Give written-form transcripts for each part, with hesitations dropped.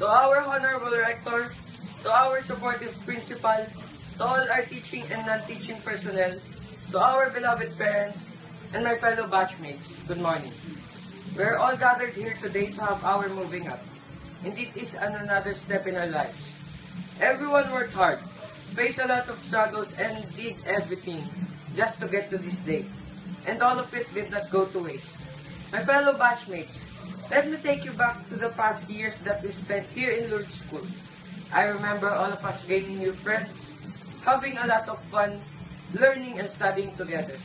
to our Honorable Rector, to our supportive principal, to all our teaching and non-teaching personnel, to our beloved parents, and my fellow batchmates, good morning. We're all gathered here today to have our moving up. Indeed, it is another step in our lives. Everyone worked hard, faced a lot of struggles, and did everything just to get to this day. And all of it did not go to waste. My fellow batchmates, let me take you back to the past years that we spent here in Lourdes School. I remember all of us gaining new friends, having a lot of fun, learning and studying together.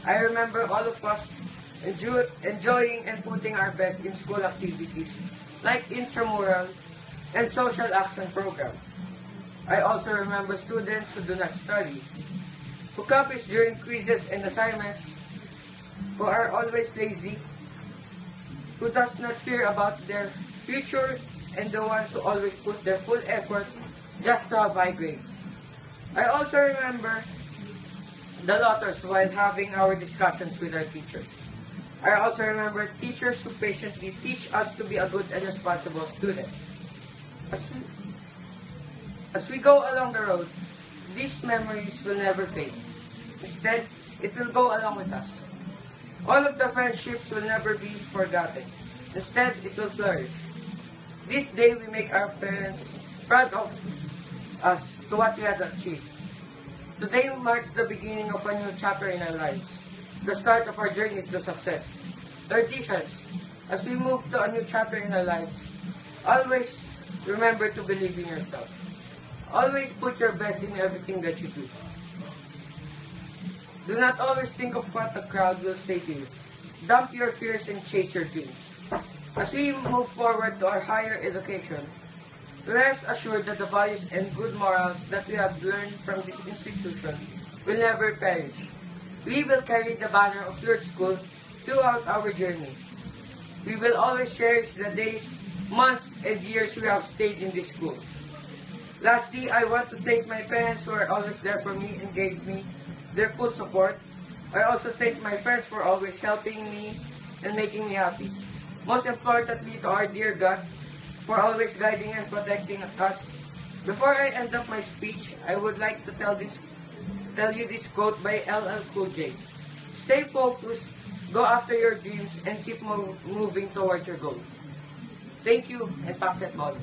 I remember all of us enjoying and putting our best in school activities like intramural and social action program. I also remember students who do not study, who copies during quizzes and assignments, who are always lazy, who does not fear about their future, and the ones who always put their full effort just to have high grades. I also remember the lotters while having our discussions with our teachers. I also remember teachers who patiently teach us to be a good and responsible student. As we go along the road, these memories will never fade. Instead, it will go along with us. All of the friendships will never be forgotten. Instead, it will flourish. This day, we make our parents proud of us to what we have achieved. Today marks the beginning of a new chapter in our lives, the start of our journey to success. Traditions, as we move to a new chapter in our lives, always remember to believe in yourself. Always put your best in everything that you do. Do not always think of what the crowd will say to you. Dump your fears and chase your dreams. As we move forward to our higher education, rest assured that the values and good morals that we have learned from this institution will never perish. We will carry the banner of Lourdes School throughout our journey. We will always cherish the days, months, and years we have stayed in this school. Lastly, I want to thank my parents who are always there for me and gave me their full support. I also thank my friends for always helping me and making me happy. Most importantly, to our dear God, for always guiding and protecting us. Before I end up my speech, I would like to tell you this quote by LL Cool J. Stay focused, go after your dreams, and keep moving towards your goals. Thank you, and pass it, Molly.